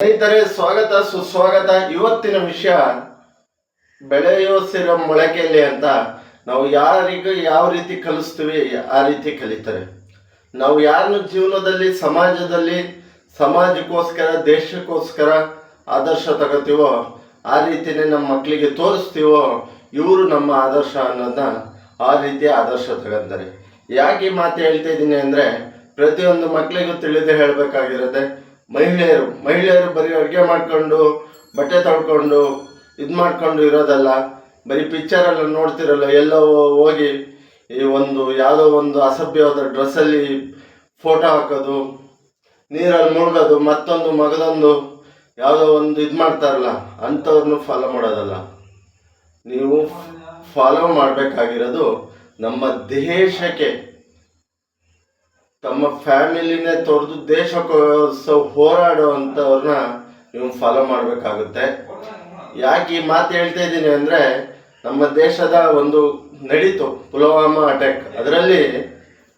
ಸ್ನೇಹಿತರೆ, ಸ್ವಾಗತ ಸುಸ್ವಾಗತ. ಇವತ್ತಿನ ವಿಷಯ ಬೆಳೆಯೋಸಿರೋ ಮೊಳಕೆಯಲ್ಲಿ ಅಂತ. ನಾವು ಯಾರಿಗೂ ಯಾವ ರೀತಿ ಕಲಿಸ್ತೀವಿ ಆ ರೀತಿ ಕಲಿತಾರೆ. ನಾವು ಯಾರನ್ನು ಜೀವನದಲ್ಲಿ ಸಮಾಜಕ್ಕೋಸ್ಕರ ದೇಶಕ್ಕೋಸ್ಕರ ಆದರ್ಶ ತಗೋತೀವೋ ಆ ರೀತಿನೇ ನಮ್ಮ ಮಕ್ಕಳಿಗೆ ತೋರಿಸ್ತೀವೋ ಇವರು ನಮ್ಮ ಆದರ್ಶ ಅನ್ನೋದನ್ನ ಆ ರೀತಿ ಆದರ್ಶ ತಗೊಂತಾರೆ. ಯಾಕೆ ಈ ಮಾತು ಹೇಳ್ತಾ ಇದ್ದೀನಿ ಅಂದರೆ, ಪ್ರತಿಯೊಂದು ಮಕ್ಕಳಿಗೂ ತಿಳಿದು ಹೇಳಬೇಕಾಗಿರುತ್ತೆ. ಮಹಿಳೆಯರು ಬರೀ ಅಡುಗೆ ಮಾಡ್ಕೊಂಡು ಬಟ್ಟೆ ತೊಳ್ಕೊಂಡು ಇದು ಮಾಡ್ಕೊಂಡು ಇರೋದಲ್ಲ. ಬರೀ ಪಿಕ್ಚರೆಲ್ಲ ನೋಡ್ತಿರಲ್ಲ, ಎಲ್ಲೋ ಹೋಗಿ ಈ ಯಾವುದೋ ಒಂದು ಅಸಭ್ಯವಾದ ಡ್ರೆಸ್ಸಲ್ಲಿ ಫೋಟೋ ಹಾಕೋದು, ನೀರಲ್ಲಿ ಮುಳುಗೋದು, ಮಗದೊಂದು ಯಾವುದೋ ಒಂದು ಇದು ಮಾಡ್ತಾರಲ್ಲ, ಅಂಥವ್ರನ್ನ ಫಾಲೋ ಮಾಡೋದಲ್ಲ. ನೀವು ಫಾಲೋ ಮಾಡಬೇಕಾಗಿರೋದು ನಮ್ಮ ದೇಶಕ್ಕೆ, ತಮ್ಮ ಫ್ಯಾಮಿಲಿನೇ ತೊರೆದು ದೇಶಕ್ಕೋಸ್ಕರ ಹೋರಾಡುವಂಥವ್ರನ್ನ ನೀವು ಫಾಲೋ ಮಾಡಬೇಕಾಗುತ್ತೆ. ಯಾಕೆ ಈ ಮಾತು ಹೇಳ್ತಾ ಇದ್ದೀನಿ ಅಂದರೆ, ನಮ್ಮ ದೇಶದ ನಡೀತು ಪುಲ್ವಾಮಾ ಅಟ್ಯಾಕ್, ಅದರಲ್ಲಿ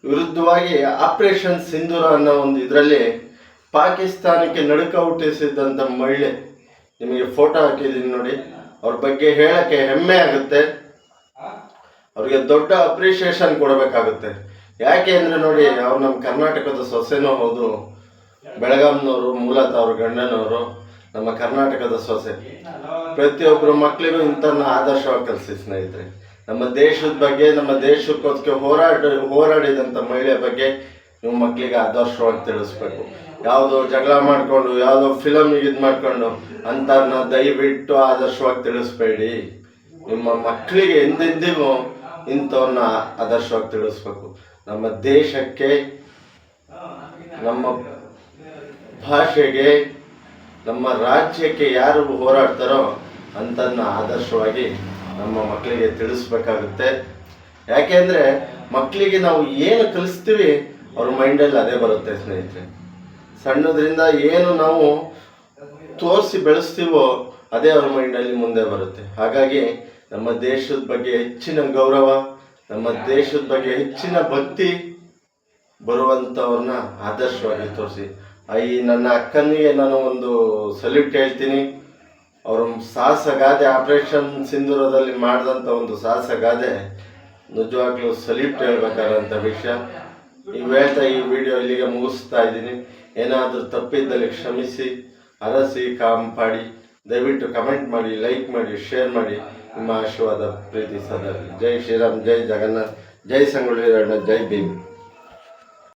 ವಿರುದ್ಧವಾಗಿ ಆಪರೇಷನ್ ಸಿಂಧೂರ ಅನ್ನೋ ಇದರಲ್ಲಿ ಪಾಕಿಸ್ತಾನಕ್ಕೆ ನಡುಕ ಹುಟ್ಟಿಸಿದಂಥ ಮಹಿಳೆ, ನಿಮಗೆ ಫೋಟೋ ಹಾಕಿದ್ದೀನಿ ನೋಡಿ. ಅವ್ರ ಬಗ್ಗೆ ಹೇಳೋಕ್ಕೆ ಹೆಮ್ಮೆ ಆಗುತ್ತೆ. ಅವ್ರಿಗೆ ದೊಡ್ಡ ಅಪ್ರಿಷಿಯೇಷನ್ ಕೊಡಬೇಕಾಗುತ್ತೆ. ಯಾಕೆ ಅಂದರೆ ನೋಡಿ, ಅವ್ರು ನಮ್ಮ ಕರ್ನಾಟಕದ ಸೊಸೆನೂ ಹೌದು. ಬೆಳಗಾಂನವರು, ಮೂಲತಃ ಅವ್ರ ಗಂಡನವರು ನಮ್ಮ ಕರ್ನಾಟಕದ ಸೊಸೆ. ಪ್ರತಿಯೊಬ್ಬರು ಮಕ್ಕಳಿಗೂ ಇಂಥನ್ನ ಆದರ್ಶವಾಗಿ ಕಲಿಸಿ ಸ್ನೇಹಿತರೆ. ನಮ್ಮ ದೇಶದ ಬಗ್ಗೆ, ನಮ್ಮ ದೇಶಕ್ಕೋಸ್ಕರ ಹೋರಾಡಿದಂಥ ಮಹಿಳೆಯ ಬಗ್ಗೆ ನೀವು ಮಕ್ಕಳಿಗೆ ಆದರ್ಶವಾಗಿ ತಿಳಿಸ್ಬೇಕು. ಯಾವುದೋ ಜಗಳ ಮಾಡಿಕೊಂಡು, ಯಾವುದೋ ಫಿಲಮಿಗೆ ಇದು ಮಾಡಿಕೊಂಡು ಅಂಥವ್ರನ್ನ ದಯವಿಟ್ಟು ಆದರ್ಶವಾಗಿ ತಿಳಿಸ್ಬೇಡಿ. ನಿಮ್ಮ ಮಕ್ಕಳಿಗೆ ಎಂದೆಂದಿಗೂ ಇಂಥವ್ರನ್ನ ಆದರ್ಶವಾಗಿ ತಿಳಿಸ್ಬೇಕು. ನಮ್ಮ ದೇಶಕ್ಕೆ, ನಮ್ಮ ಭಾಷೆಗೆ, ನಮ್ಮ ರಾಜ್ಯಕ್ಕೆ ಯಾರು ಹೋರಾಡ್ತಾರೋ ಅಂಥನ್ನ ಆದರ್ಶವಾಗಿ ನಮ್ಮ ಮಕ್ಕಳಿಗೆ ತಿಳಿಸ್ಬೇಕಾಗುತ್ತೆ. ಯಾಕೆಂದರೆ ಮಕ್ಕಳಿಗೆ ನಾವು ಏನು ಕಲಿಸ್ತೀವಿ ಅವ್ರ ಮೈಂಡಲ್ಲಿ ಅದೇ ಬರುತ್ತೆ ಸ್ನೇಹಿತರೆ. ಸಣ್ಣದ್ರಿಂದ ಏನು ನಾವು ತೋರಿಸಿ ಬೆಳೆಸ್ತೀವೋ ಅದೇ ಅವ್ರ ಮೈಂಡಲ್ಲಿ ಮುಂದೆ ಬರುತ್ತೆ. ಹಾಗಾಗಿ ನಮ್ಮ ದೇಶದ ಬಗ್ಗೆ ಹೆಚ್ಚಿನ ಗೌರವ, ನಮ್ಮ ದೇಶದ ಬಗ್ಗೆ ಹೆಚ್ಚಿನ ಭಕ್ತಿ ಬರುವಂಥವ್ರನ್ನ ಆದರ್ಶವಾಗಿ ತೋರಿಸಿ. ನನ್ನ ಅಕ್ಕನಿಗೆ ನಾನು ಸಲ್ಯೂಟ್ ಹೇಳ್ತೀನಿ. ಅವರು ಸಾಹಸಗಾದೆ, ಆಪರೇಷನ್ ಸಿಂಧೂರದಲ್ಲಿ ಮಾಡಿದಂಥ ಸಾಹಸಗಾದೆ ನಿಜವಾಗ್ಲೂ ಸಲ್ಯೂಟ್ ಹೇಳ್ಬೇಕಾದಂಥ ವಿಷಯ. ಈಗ ಹೇಳ್ತಾ ಈ ವಿಡಿಯೋ ಇಲ್ಲಿಗೆ ಮುಗಿಸ್ತಾ ಇದ್ದೀನಿ. ಏನಾದರೂ ತಪ್ಪಿದ್ದಲ್ಲಿ ಕ್ಷಮಿಸಿ, ಅರಸಿ ಕಾಪಾಡಿ. ದಯವಿಟ್ಟು ಕಮೆಂಟ್ ಮಾಡಿ, ಲೈಕ್ ಮಾಡಿ, ಶೇರ್ ಮಾಡಿ. ನಿಮ್ಮ ಆಶೀರ್ವಾದ ಪ್ರೀತಿ ಸದಾ. ಜೈ ಶ್ರೀರಾಮ್, ಜೈ ಜಗನ್ನಾಥ್, ಜೈ ಸಂಗೊಳ್ಳಿ ರಾಯಣ್ಣ, ಜೈ ಭೀಮ್.